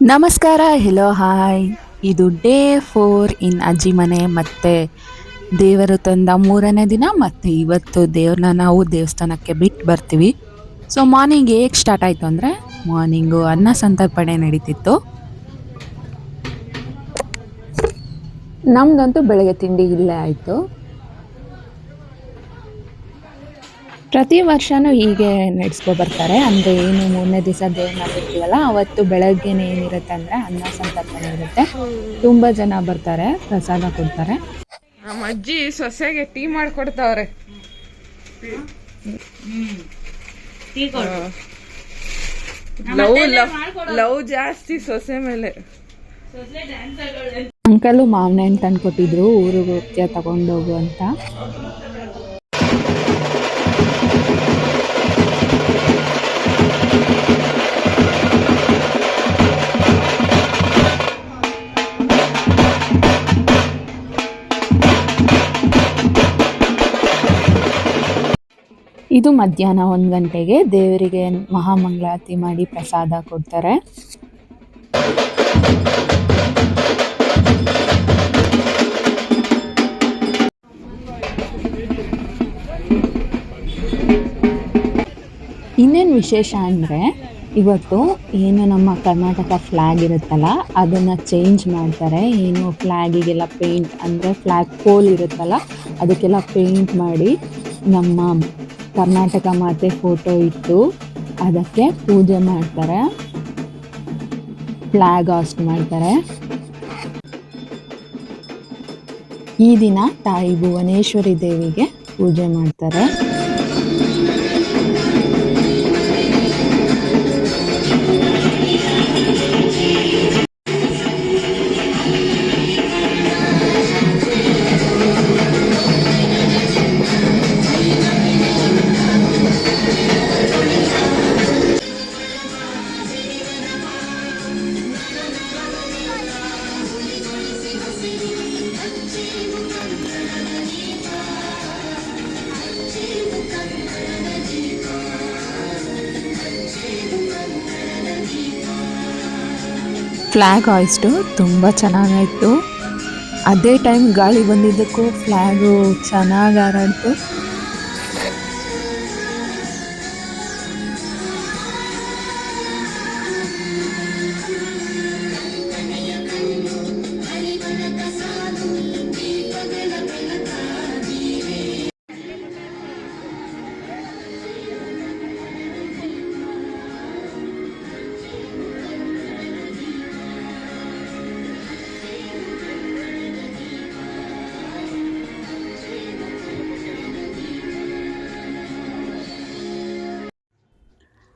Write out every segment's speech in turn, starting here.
ನಮಸ್ಕಾರ, hello, hi. ಇದು day 4 ಇನ್ ಅಜ್ಜಿ ಮನೆ. ಮತ್ತು ದೇವರು ತಂದ 3ನೇ ದಿನ. ಮತ್ತು ಇವತ್ತು ದೇವ್ರನ್ನ ನಾವು ದೇವಸ್ಥಾನಕ್ಕೆ ಬಿಟ್ಟು ಬರ್ತೀವಿ. ಸೊ ಮಾರ್ನಿಂಗ್ ಹೇಗೆ ಸ್ಟಾರ್ಟ್ ಆಯಿತು ಅಂದರೆ, ಮಾರ್ನಿಂಗು ಅನ್ನ ಸಂತರ್ಪಣೆ ನಡೀತಿತ್ತು. ನಮ್ದಂತೂ ಬೆಳಗ್ಗೆ ತಿಂಡಿ ಇಲ್ಲೇ ಆಯಿತು. ಪ್ರತಿ ವರ್ಷವೂ ಹೀಗೆ ಬರ್ತಾರೆ. ಅಂದರೆ ಏನು 3ನೇ ದಿವಸ ದೇವ್ರನ್ನ ಬಿಡ್ತೀವಲ್ಲ, ಅವತ್ತು ಬೆಳಗ್ಗೆನೇ ಏನಿರುತ್ತೆ ಅಂದರೆ ಅನ್ನ ಸಂತರ್ಪಣೆ ಇರುತ್ತೆ. ತುಂಬ ಜನ ಬರ್ತಾರೆ, ಪ್ರಸಾದ ಕೊಡ್ತಾರೆ. ನಮ್ಮ ಅಜ್ಜಿ ಸೊಸೆಗೆ ಟೀ ಮಾಡ್ಕೊಡ್ತಾವ್ರೆ. ಲವ್ ಜಾಸ್ತಿ ಸೊಸೆ ಮೇಲೆ. ಅಂಕಲು ಮಾವಿನ ಹಣ್ಣು ತಂದು ಕೊಟ್ಟಿದ್ರು, ಊರಿಗೆ ಹೋಗ್ತೀಯ ತಗೊಂಡೋಗು ಅಂತ. ಇದು ಮಧ್ಯಾಹ್ನ 1 ಗಂಟೆಗೆ ದೇವರಿಗೆ ಮಹಾಮಂಗಳಾರತಿ ಮಾಡಿ ಪ್ರಸಾದ ಕೊಡ್ತಾರೆ. ಇನ್ನೇನು ವಿಶೇಷ ಅಂದರೆ, ಇವತ್ತು ಏನು ನಮ್ಮ ಕರ್ನಾಟಕ ಫ್ಲ್ಯಾಗ್ ಇರುತ್ತಲ್ಲ, ಅದನ್ನು ಚೇಂಜ್ ಮಾಡ್ತಾರೆ. ಏನು ಫ್ಲ್ಯಾಗಿಗೆಲ್ಲ ಪೇಂಟ್, ಅಂದರೆ ಫ್ಲ್ಯಾಗ್ ಪೋಲ್ ಇರುತ್ತಲ್ಲ ಅದಕ್ಕೆಲ್ಲ ಪೇಂಟ್ ಮಾಡಿ ನಮ್ಮ ಕರ್ನಾಟಕ ಮಾತೆ ಫೋಟೋ ಇಟ್ಟು ಅದಕ್ಕೆ ಪೂಜೆ ಮಾಡ್ತಾರೆ, ಫ್ಲ್ಯಾಗ್ ಹಾಸ್ಟ್ ಮಾಡ್ತಾರೆ. ಈ ದಿನ ತಾಯಿ ಭುವನೇಶ್ವರಿ ದೇವಿಗೆ ಪೂಜೆ ಮಾಡ್ತಾರೆ. ಫ್ಲ್ಯಾಗ್ ಹಾಯಿಸ್ಟು ತುಂಬ ಚೆನ್ನಾಗಾಯಿತು. ಅದೇ ಟೈಮ್ ಗಾಳಿ ಬಂದಿದ್ದಕ್ಕೂ ಫ್ಲ್ಯಾಗು ಚೆನ್ನಾಗಿ ಹಾರಾಡ್ತು.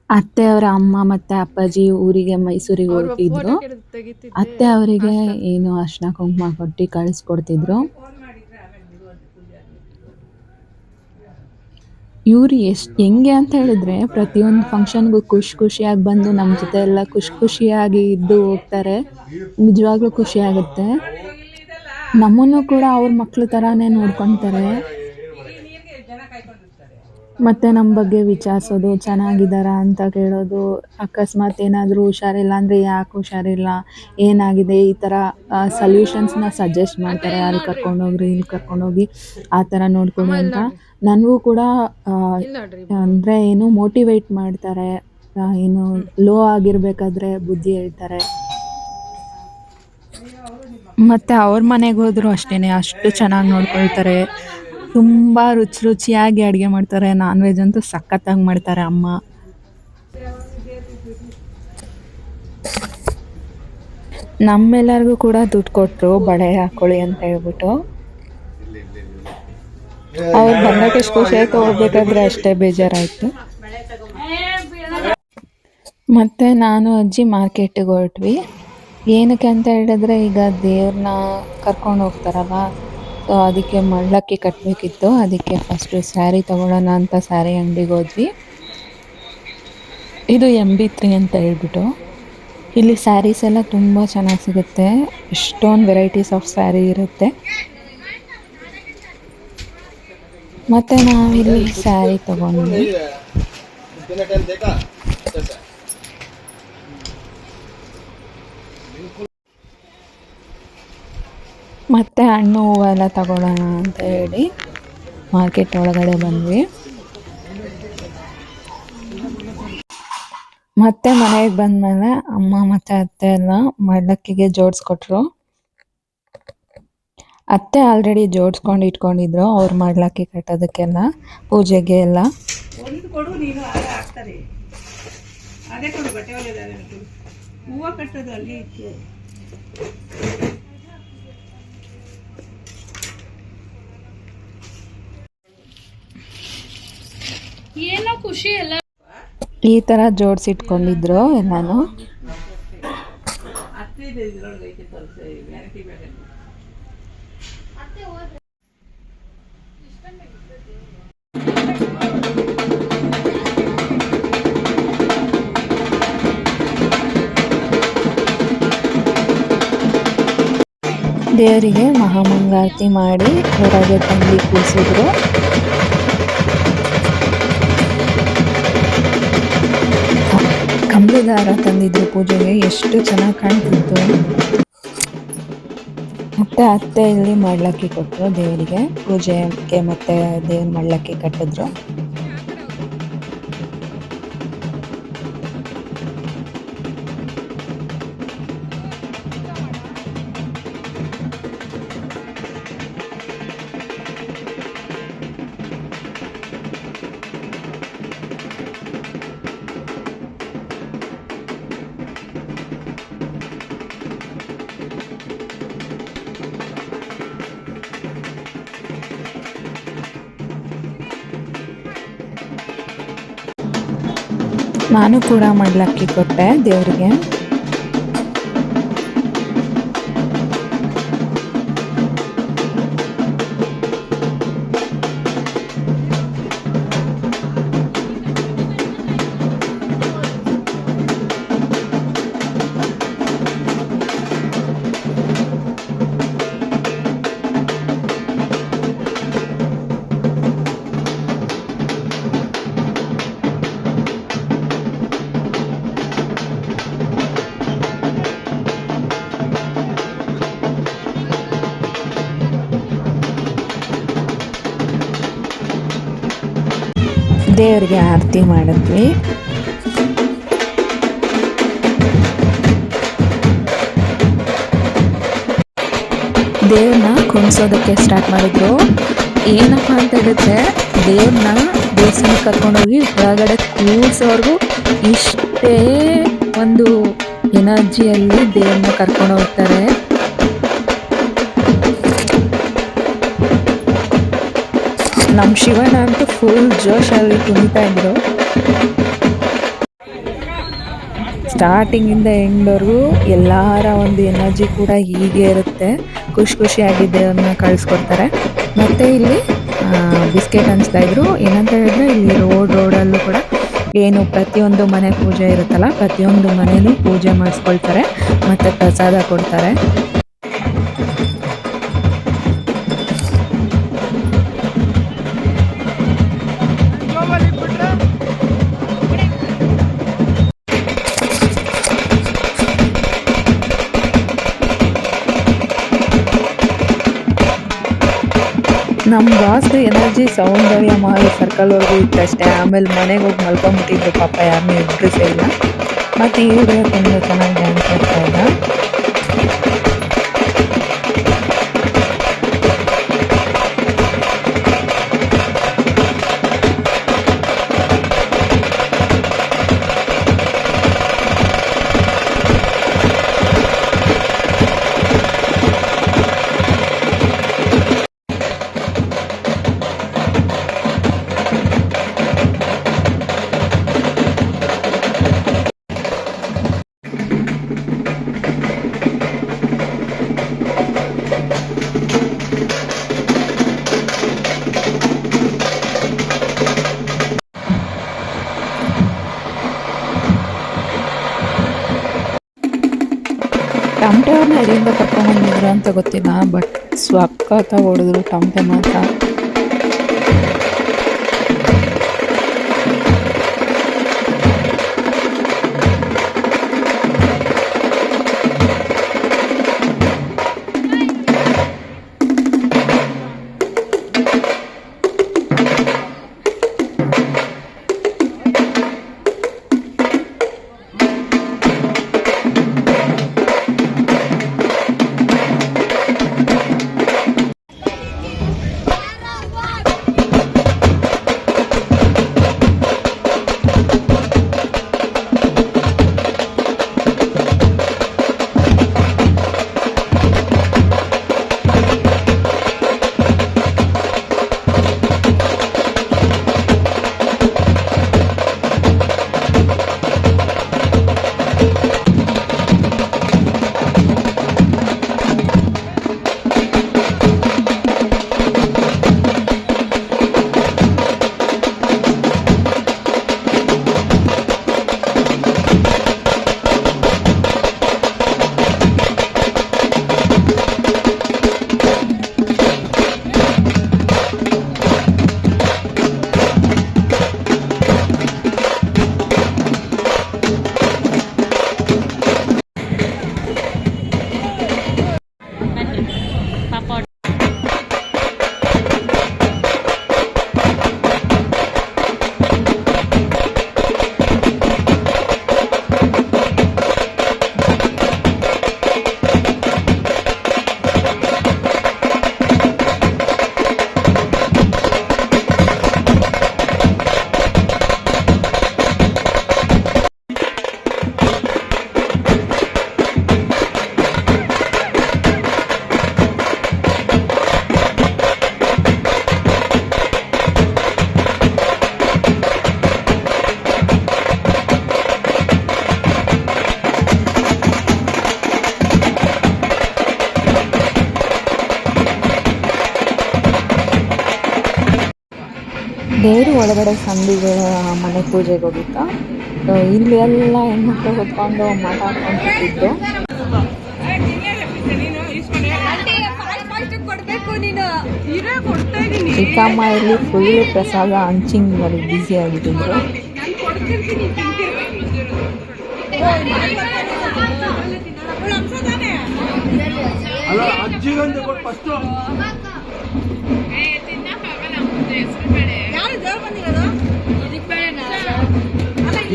ಅತ್ತೆ ಅವರ ಅಮ್ಮ ಮತ್ತು ಅಪ್ಪಾಜಿ ಊರಿಗೆ ಮೈಸೂರಿಗೆ ಹೊರಟಿದ್ರು. ಅತ್ತೆ ಅವರಿಗೆ ಏನು ಅರ್ಶಿನ ಕುಂಕುಮ ಕೊಟ್ಟು ಕಳಿಸ್ಕೊಡ್ತಿದ್ರು. ಇವ್ರು ಹೆಂಗೆ ಅಂತ ಹೇಳಿದ್ರೆ, ಪ್ರತಿಯೊಂದು ಫಂಕ್ಷನ್ಗೂ ಖುಷಿಯಾಗಿ ಬಂದು ನಮ್ಮ ಜೊತೆ ಎಲ್ಲ ಖುಷಿಯಾಗಿ ಇದ್ದು ಹೋಗ್ತಾರೆ. ನಿಜವಾಗ್ಲೂ ಖುಷಿ ಆಗುತ್ತೆ. ನಮ್ಮನ್ನು ಕೂಡ ಅವ್ರ ಮಕ್ಳ ಥರಾನೇ ನೋಡ್ಕೊತಾರೆ. ಮತ್ತು ನಮ್ಮ ಬಗ್ಗೆ ವಿಚಾರಿಸೋದು, ಚೆನ್ನಾಗಿದ್ದಾರಾ ಅಂತ ಕೇಳೋದು. ಅಕಸ್ಮಾತ್ ಏನಾದರೂ ಹುಷಾರಿಲ್ಲ ಅಂದರೆ ಯಾಕೆ ಹುಷಾರಿಲ್ಲ, ಏನಾಗಿದೆ, ಈ ಥರ ಸಲ್ಯೂಷನ್ಸ್ನ ಸಜೆಸ್ಟ್ ಮಾಡ್ತಾರೆ. ಅಲ್ಲಿ ಕರ್ಕೊಂಡೋಗ್ರಿ, ಇಲ್ಲಿ ಕರ್ಕೊಂಡೋಗಿ, ಆ ಥರ ನೋಡ್ಕೊಳ್ಳಿ ಅಂತ. ನನಗೂ ಕೂಡ ಅಂದರೆ ಏನು ಮೋಟಿವೇಟ್ ಮಾಡ್ತಾರೆ. ಏನು ಲೋ ಆಗಿರಬೇಕಾದ್ರೆ ಬುದ್ಧಿ ಹೇಳ್ತಾರೆ. ಮತ್ತು ಅವ್ರ ಮನೆಗೆ ಹೋದರೂ ಅಷ್ಟೇ, ಅಷ್ಟು ಚೆನ್ನಾಗಿ ನೋಡ್ಕೊಳ್ತಾರೆ. ತುಂಬ ರುಚಿಯಾಗಿ ಅಡುಗೆ ಮಾಡ್ತಾರೆ. ನಾನ್ ವೆಜ್ ಅಂತೂ ಸಖತ್ತಾಗಿ ಮಾಡ್ತಾರೆ ಅಮ್ಮ. ನಮ್ಮೆಲ್ಲರಿಗೂ ಕೂಡ ದುಡ್ಡು ಕೊಟ್ಟರು, ಬಳೆ ಹಾಕೊಳ್ಳಿ ಅಂತ ಹೇಳ್ಬಿಟ್ಟು. ಅವ್ರು ಬಂದಾಗ ಎಷ್ಟು ಖುಷಿ ಆಯಿತು, ಹೋಗ್ಬೇಕಾದ್ರೆ ಅಷ್ಟೇ ಬೇಜಾರಾಯಿತು. ಮತ್ತು ನಾನು ಅಜ್ಜಿ ಮಾರ್ಕೆಟಿಗೆ ಹೊರಟ್ವಿ. ಏನಕ್ಕೆ ಅಂತ ಹೇಳಿದ್ರೆ, ಈಗ ದೇವ್ರನ್ನ ಕರ್ಕೊಂಡು ಹೋಗ್ತಾರಲ್ಲ, ಸೊ ಅದಕ್ಕೆ ಮಳ್ಳಕ್ಕಿ ಕಟ್ಟಬೇಕಿತ್ತು. ಅದಕ್ಕೆ ಫಸ್ಟು ಸ್ಯಾರಿ ತೊಗೊಳ್ಳೋಣ ಅಂತ ಸ್ಯಾರಿ ಅಂಗಡಿಗೆ ಹೋದ್ವಿ. ಇದು MB3 ಅಂತ ಹೇಳ್ಬಿಟ್ಟು. ಇಲ್ಲಿ ಸ್ಯಾರೀಸ್ ಎಲ್ಲ ತುಂಬ ಚೆನ್ನಾಗಿ ಸಿಗುತ್ತೆ. ಎಷ್ಟೊಂದು ವೆರೈಟೀಸ್ ಆಫ್ ಸ್ಯಾರಿ ಇರುತ್ತೆ. ಮತ್ತು ನಾವಿಲ್ಲಿ ಸ್ಯಾರಿ ತೊಗೊಂಡ್ವಿ. ಮತ್ತೆ ಹಣ್ಣು ಹೂವೆಲ್ಲ ತಗೊಳ್ಳೋಣ ಅಂತ ಹೇಳಿ ಮಾರ್ಕೆಟ್ ಒಳಗಡೆ ಬಂದ್ವಿ. ಮತ್ತೆ ಮನೆಗೆ ಬಂದ್ಮೇಲೆ ಅಮ್ಮ ಮತ್ತೆ ಅತ್ತೆ ಎಲ್ಲ ಮಡ್ಲಕ್ಕಿಗೆ ಜೋಡಿಸ್ಕೊಟ್ರು. ಅತ್ತೆ ಆಲ್ರೆಡಿ ಜೋಡಿಸ್ಕೊಂಡು ಇಟ್ಕೊಂಡಿದ್ರು ಅವ್ರು ಮಾಡ್ಲಕ್ಕಿ ಕಟ್ಟೋದಕ್ಕೆಲ್ಲ, ಪೂಜೆಗೆ ಎಲ್ಲ. ಹೂವು ಕಟ್ಟೋದು ಅಲ್ಲಿ ಇತ್ತು. ಏನೋ ಖುಷಿ ಎಲ್ಲ ಈ ತರ ಜೋಡಿಸಿಟ್ಕೊಂಡಿದ್ರು ಎಲ್ಲಾನು. ದೇವರಿಗೆ ಮಹಾಮಂಗಳಾರತಿ ಮಾಡಿ ಹೊರಗೆ ತಂದು ಕೂರಿಸಿದ್ರು. ಕಂಬಳಿ ದಾರ ತಂದಿದ್ರು ಪೂಜೆಗೆ, ಎಷ್ಟು ಚೆನ್ನಾಗಿ ಕಾಣ್ತಿತ್ತು. ಮತ್ತೆ ಅತ್ತೆ ಇಲ್ಲಿ ಮಾಡ್ಲಕ್ಕಿ ಕೊಟ್ಟರು ದೇವರಿಗೆ, ಪೂಜೆಗೆ ಮತ್ತೆ ದೇವ್ರ ಮಾಡ್ಲಕ್ಕಿ ಕಟ್ಟಿದ್ರು. ನಾನು ಕೂಡ ಮಾಡ್ಲಕ್ಕಿ ಕೊಟ್ಟೆ ದೇವರಿಗೆ. ದೇವರಿಗೆ ಆರತಿ ಮಾಡಿದ್ವಿ. ದೇವ್ರನ್ನ ಕುಣಿಸೋದಕ್ಕೆ ಸ್ಟಾರ್ಟ್ ಮಾಡಿದ್ರು. ಏನಪ್ಪ ಅಂತ ಹೇಳಿದ್ರೆ, ದೇವ್ರನ್ನ ದೇವಸ್ಥಾನಕ್ಕೆ ಕರ್ಕೊಂಡೋಗಿ ಒಳಗಡೆ ಕೂರಿಸೋರ್ಗು ಇಷ್ಟೇ ಒಂದು ಎನರ್ಜಿಯಲ್ಲಿ ದೇವ್ರನ್ನ ಕರ್ಕೊಂಡು ಹೋಗ್ತಾರೆ. ನಮ್ಮ ಶಿವಣ್ಣ ಅಂತೂ ಫುಲ್ ಜೋಶಲ್ಲಿ ಕುಣಿತಾ ಇದ್ರು. ಸ್ಟಾರ್ಟಿಂಗಿಂದ ಎಂಡ್ವರೆಗೂ ಎಲ್ಲರ ಒಂದು ಎನರ್ಜಿ ಕೂಡ ಹೀಗೆ ಇರುತ್ತೆ. ಖುಷಿಯಾಗಿ ದೇವ್ರನ್ನ ಕಳಿಸ್ಕೊಡ್ತಾರೆ. ಮತ್ತು ಇಲ್ಲಿ ಬಿಸ್ಕೆಟ್ ಹಂಚ್ತಾ ಇದ್ರು. ಏನಂತ ಹೇಳಿದ್ರೆ, ಇಲ್ಲಿ ರೋಡಲ್ಲೂ ಕೂಡ ಏನು ಪ್ರತಿಯೊಂದು ಮನೆ ಪೂಜೆ ಇರುತ್ತಲ್ಲ, ಪ್ರತಿಯೊಂದು ಮನೇಲೂ ಪೂಜೆ ಮಾಡಿಸ್ಕೊಳ್ತಾರೆ ಮತ್ತು ಪ್ರಸಾದ ಕೊಡ್ತಾರೆ. ನಮ್ಮ ಬಾಸ್ಗೆ ಎನರ್ಜಿ ಸೌಂದರ್ಯ ಮಾಲ್ ಸರ್ಕಲ್ವರೆಗೂ ಇತ್ತಷ್ಟೇ. ಆಮೇಲೆ ಮನೆಗೆ ಹೋಗಿ ಮಲ್ಕೊಂಡ್ಬಿಟ್ಟಿದ್ರು ಪಾಪ, ಯಾರನ್ನೂ ಎಬ್ರಿಸೇ ಇಲ್ಲ. ಮತ್ತು ಈ ಹುಡುಗ ತುಂಬ ಚೆನ್ನಾಗಿ ಡ್ಯಾನ್ಸ್ ಮಾಡ್ತಾ ಇದ್ದ. ಟಮಟೆ ಅವ್ರನ್ನ ಎಲ್ಲಿಂದ ಕರ್ಕೊಂಡ್ಬಂದಿದ್ರು ಅಂತ ಗೊತ್ತಿಲ್ಲ, ಬಟ್ ಸಖತ್ತಾಗಿ ಹೊಡೆದ್ರು ಟಮಟೆ ಮಾತ್ರ. ದೇವರು ಒಳಗಡೆ ಸಂಧಿಗಳ ಮನೆ ಪೂಜೆಗೆ ಹೋಗಿತ್ತ. ಇಲ್ಲಿ ಎಲ್ಲ ಹೆಣ್ಮಕ್ಳು ಹೊತ್ಕೊಂಡು ಮಾತಾಡ್ಕೊಂಡು ಕೂತಿದ್ದು. ಚಿಕ್ಕಮ್ಮ ಇಲ್ಲಿ ಫುಲ್ ಪ್ರಸಾದ ಹಂಚಿಂಗಲ್ಲಿ ಬ್ಯುಸಿ ಆಗಿದ್ರು.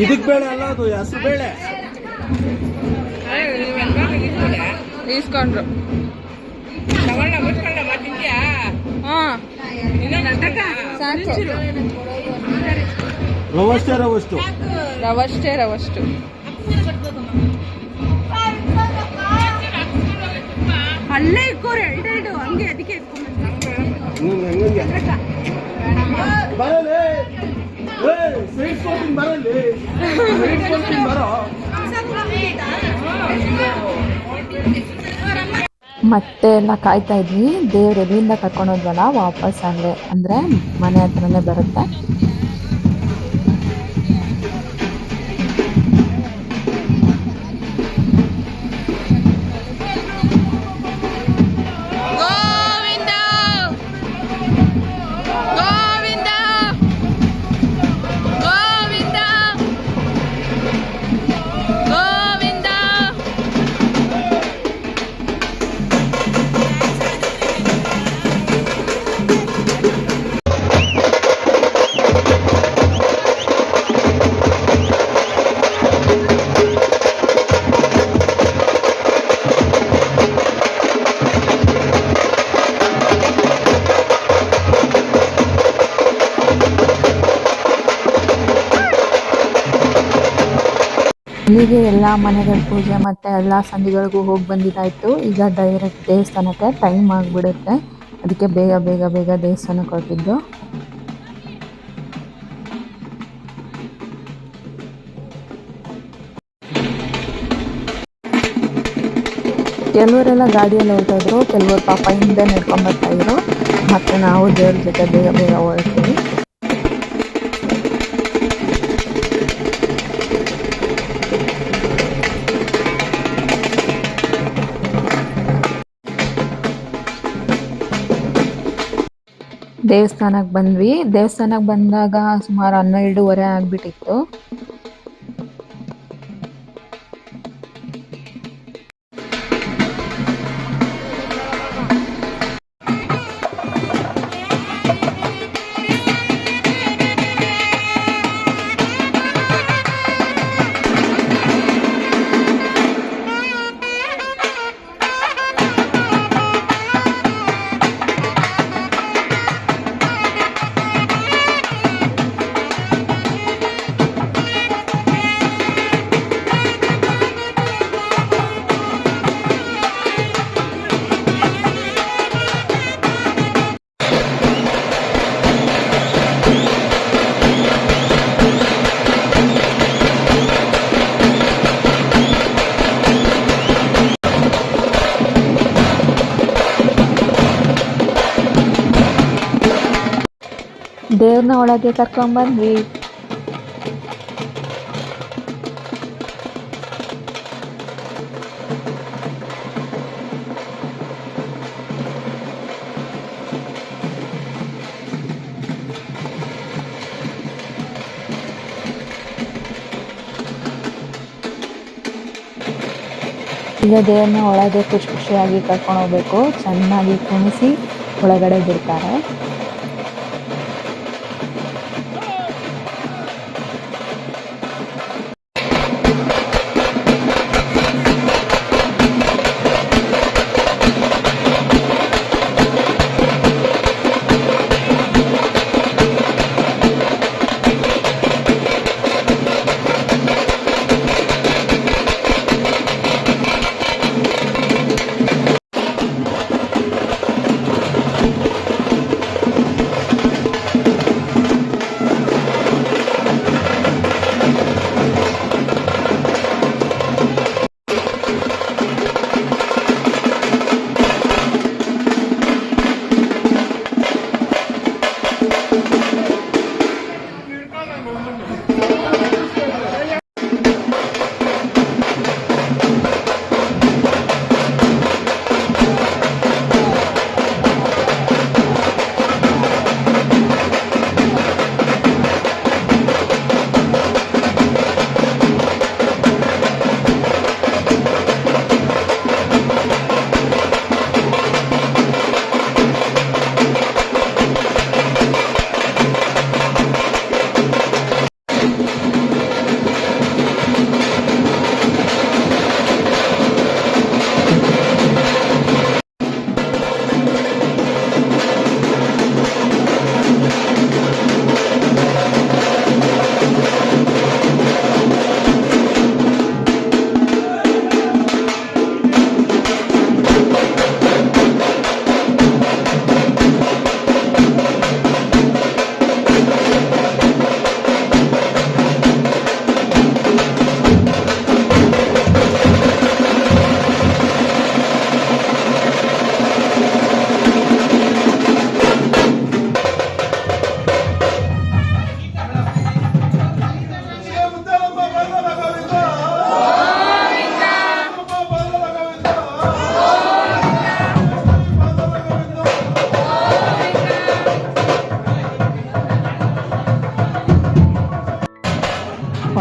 ಇದಕ್ ಬೇಳೆ ಅಲ್ಲ, ಅದು ಹೆಸರು ಬೇಳೆ. ಈಸ್ಕೊಂಡ್ರು. ರವಷ್ಟೇ ರವಷ್ಟು ರವಷ್ಟೇ ರವಷ್ಟು. ಅಲ್ಲೇ ಇಕ್ಕೋರು ಎರಡೆರಡು ಹಂಗೆ ಅದಕ್ಕೆ ಬರಲಿ ಬರಲಿ ಬರೋ. ಮತ್ತೆ ಎಲ್ಲ ಕಾಯ್ತಾ ಇದ್ವಿ. ದೇವ್ರು ಎಲ್ಲಿಂದ ಕರ್ಕೊಂಡು ಹೋದ್ವಲ್ಲ ವಾಪಸ್ ಅಲ್ಲೇ ಅಂದರೆ ಮನೆ ಹತ್ರನೇ ಬರುತ್ತೆ. ಇಲ್ಲಿಗೆ ಎಲ್ಲ ಮನೆಗಳ ಪೂಜೆ ಮತ್ತು ಎಲ್ಲ ಸಂಧಿಗಳಿಗೂ ಹೋಗಿ ಬಂದಿದ್ದಾಯಿತು. ಈಗ ಡೈರೆಕ್ಟ್ ದೇವಸ್ಥಾನಕ್ಕೆ ಟೈಮ್ ಆಗಿಬಿಡುತ್ತೆ. ಅದಕ್ಕೆ ಬೇಗ ಬೇಗ ಬೇಗ ದೇವಸ್ಥಾನಕ್ಕೆ ಹೊರಟಿದ್ದು. ಕೆಲವರೆಲ್ಲ ಗಾಡಿಯಲ್ಲಿ ಹೊರಟಿದ್ರು, ಕೆಲವರು ಪಾಪ ಹಿಂದೆ ನಡ್ಕೊಂಬರ್ತಾಯಿದ್ರು. ಮತ್ತು ನಾವು ದೇವ್ರ ಜೊತೆ ಬೇಗ ಬೇಗ ಹೊರಡ್ತೀವಿ. ದೇವಸ್ಥಾನಕ್ಕೆ ಬಂದ್ವಿ. ದೇವಸ್ಥಾನಕ್ಕೆ ಬಂದಾಗ ಸುಮಾರು 12:30 ಆಗಿಬಿಟ್ಟಿತ್ತು. ದೇವ್ರನ್ನ ಒಳಗೆ ಕರ್ಕೊಂಡ್ಬಂದ್ವಿ. ಈಗ ದೇವ್ರನ್ನ ಒಳಗೆ ಖುಷಿ ಖುಷಿಯಾಗಿ ಕರ್ಕೊಂಡು ಹೋಗ್ಬೇಕು. ಚೆನ್ನಾಗಿ ಕುಣಿಸಿ ಒಳಗಡೆ ಬಿಡ್ತಾರೆ.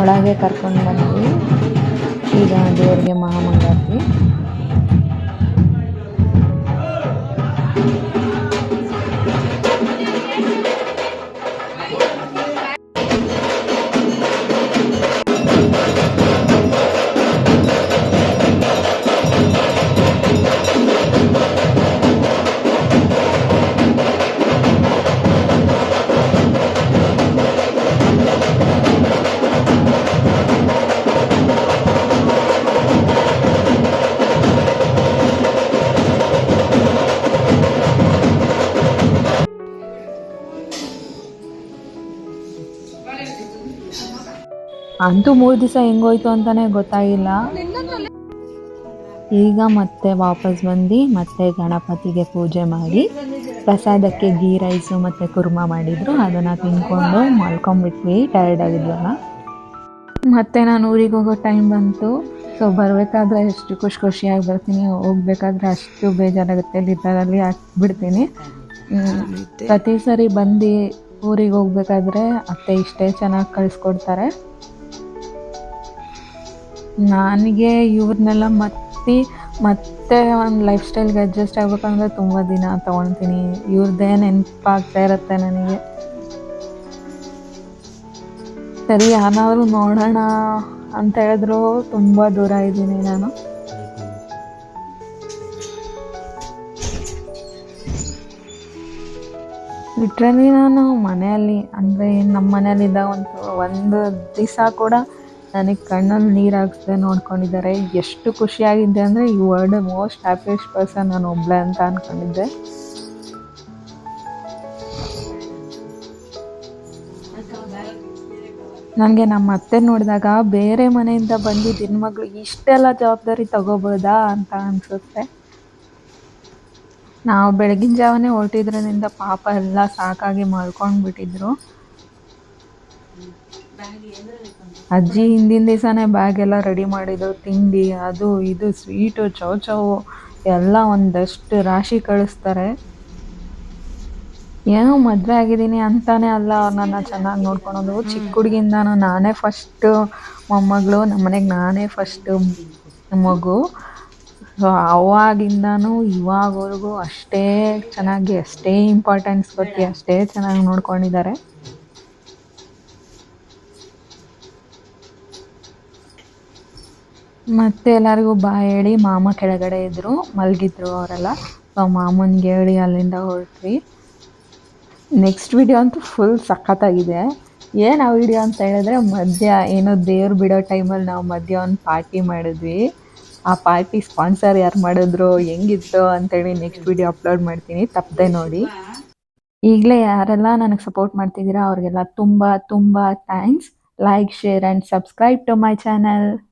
ಒಳಗೆ ಕರ್ಕೊಂಡು ಬಂದ್ವಿ. ಈಗ ದೇವ್ರಿಗೆ ಮಹಾಮಂಗಳಾರತಿ. ಅಂತೂ 3 ದಿವಸ ಹೆಂಗೋಯ್ತು ಅಂತಾನೆ ಗೊತ್ತಾಗಿಲ್ಲ. ಈಗ ಮತ್ತೆ ವಾಪಸ್ ಬಂದು ಮತ್ತೆ ಗಣಪತಿಗೆ ಪೂಜೆ ಮಾಡಿ ಪ್ರಸಾದಕ್ಕೆ ಗೀ ರೈಸು ಮತ್ತು ಕುರ್ಮಾ ಮಾಡಿದ್ರು. ಅದನ್ನು ತಿನ್ಕೊಂಡು ಮಲ್ಕೊಂಡ್ಬಿಟ್ವಿ, ಟಯರ್ಡ್ ಆಗಿದ್ವಲ್ಲ. ಮತ್ತು ನಾನು ಊರಿಗೆ ಹೋಗೋ ಟೈಮ್ ಬಂತು. ಸೊ ಬರಬೇಕಾದ್ರೆ ಎಷ್ಟು ಖುಷಿಯಾಗಿ ಬರ್ತೀನಿ, ಹೋಗ್ಬೇಕಾದ್ರೆ ಅಷ್ಟು ಬೇಜಾರಾಗುತ್ತೆ, ಲಿಟರಲ್ಲಿ ಹಾಕ್ಬಿಡ್ತೀನಿ. ಪ್ರತಿ ಸರಿ ಬಂದು ಊರಿಗೆ ಹೋಗ್ಬೇಕಾದ್ರೆ ಅತ್ತೆ ಇಷ್ಟೇ ಚೆನ್ನಾಗಿ ಕಳಿಸ್ಕೊಡ್ತಾರೆ. ನನಗೆ ಇವ್ರನ್ನೆಲ್ಲ ಮತ್ತೆ ಒಂದು ಲೈಫ್ ಸ್ಟೈಲ್ಗೆ ಅಡ್ಜಸ್ಟ್ ಆಗ್ಬೇಕಂದ್ರೆ ತುಂಬ ದಿನ ತೊಗೊಳ್ತೀನಿ. ಇವ್ರದ್ದೇ ನೆನಪಾಗ್ತಾ ಇರುತ್ತೆ ನನಗೆ. ಸರಿ ಯಾರಾದ್ರು ನೋಡೋಣ ಅಂತ ಹೇಳಿದ್ರು ತುಂಬ ದೂರ ಇದ್ದೀನಿ ನಾನು. ಲಿಟ್ರಲಿ ನಾನು ಮನೆಯಲ್ಲಿ ಅಂದರೆ ನಮ್ಮ ಮನೆಯಲ್ಲಿದ್ದಾಗ ಒಂದು ದಿವಸ ಕೂಡ ನನಗೆ ಕಣ್ಣಲ್ಲಿ ನೀರು ಹಾಕ್ಸ್ದೆ ನೋಡ್ಕೊಂಡಿದ್ದಾರೆ. ಎಷ್ಟು ಖುಷಿಯಾಗಿದ್ದೆ ಅಂದರೆ ಈ ವರ್ಲ್ಡ್ ಮೋಸ್ಟ್ ಹ್ಯಾಪಿಯೆಸ್ಟ್ ಪರ್ಸನ್ ನಾನು ಒಬ್ಬಳೆ ಅಂತ ಅಂದ್ಕೊಂಡಿದ್ದೆ. ನನಗೆ ನಮ್ಮ ಅತ್ತೆ ನೋಡಿದಾಗ ಬೇರೆ ಮನೆಯಿಂದ ಬಂದಿದ್ದ ಹೆಣ್ಮಗಳು ಇಷ್ಟೆಲ್ಲ ಜವಾಬ್ದಾರಿ ತಗೋಬೋದಾ ಅಂತ ಅನಿಸುತ್ತೆ. ನಾವು ಬೆಳಗಿನ ಜಾವನೇ ಹೊರಟಿದ್ರಿಂದ ಪಾಪ ಎಲ್ಲ ಸಾಕಾಗಿ ಮಲ್ಕೊಂಡ್ಬಿಟ್ಟಿದ್ರು. ಅಜ್ಜಿ ಹಿಂದಿನ ದಿವಸನೇ ಬ್ಯಾಗ್ ಎಲ್ಲ ರೆಡಿ ಮಾಡಿದ್ರು. ತಿಂಡಿ, ಅದು ಇದು, ಸ್ವೀಟು, ಚೌಚೌವು ಎಲ್ಲ ಒಂದಷ್ಟು ರಾಶಿ ಕಳಿಸ್ತಾರೆ. ಏನೋ ಮದುವೆ ಆಗಿದ್ದೀನಿ ಅಂತಾನೆ ಅಲ್ಲ ಅವ್ರು ನನ್ನ ಚೆನ್ನಾಗಿ ನೋಡ್ಕೊಳೋದು. ಚಿಕ್ಕ ಹುಡುಗಿಂದಾನು ನಾನೇ ಫಸ್ಟು ಮೊಮ್ಮಗಳು, ನಮ್ಮನೆಗೆ ನಾನೇ ಫಸ್ಟು ಮಗು. ಸೊ ಅವಾಗಿಂದನೂ ಇವಾಗವರೆಗೂ ಅಷ್ಟೇ ಚೆನ್ನಾಗಿ, ಅಷ್ಟೇ ಇಂಪಾರ್ಟೆನ್ಸ್ ಕೊಟ್ಟು, ಅಷ್ಟೇ ಚೆನ್ನಾಗಿ ನೋಡ್ಕೊಂಡಿದ್ದಾರೆ. ಮತ್ತು ಎಲ್ಲರಿಗೂ ಬಾಯ್ ಹೇಳಿ ಮಾಮ ಕೆಳಗಡೆ ಇದ್ದರು, ಮಲಗಿದ್ರು ಅವರೆಲ್ಲ. ಸೊ ಮಾಮನಿಗೆ ಹೇಳಿ ಅಲ್ಲಿಂದ ಹೊರಟ್ವಿ. ನೆಕ್ಸ್ಟ್ ವಿಡಿಯೋ ಅಂತೂ ಫುಲ್ ಸಖತ್ತಾಗಿದೆ. ಏನು ಆ ವಿಡಿಯೋ ಅಂತ ಹೇಳಿದ್ರೆ, ಮಧ್ಯ ಏನೋ ದೇವ್ರು ಬಿಡೋ ಟೈಮಲ್ಲಿ ನಾವು ಮಧ್ಯ ಒಂದು ಪಾರ್ಟಿ ಮಾಡಿದ್ವಿ. ಆ ಪಾರ್ಟಿ ಸ್ಪಾನ್ಸರ್ ಯಾರು ಮಾಡಿದ್ರು, ಹೆಂಗಿತ್ತು ಅಂತೇಳಿ ನೆಕ್ಸ್ಟ್ ವಿಡಿಯೋ ಅಪ್ಲೋಡ್ ಮಾಡ್ತೀನಿ, ತಪ್ಪದೆ ನೋಡಿ. ಈಗಲೇ ಯಾರೆಲ್ಲ ನನಗೆ ಸಪೋರ್ಟ್ ಮಾಡ್ತಿದ್ದೀರಾ ಅವ್ರಿಗೆಲ್ಲ ತುಂಬ ತುಂಬ thanks. Like, share and subscribe to my channel.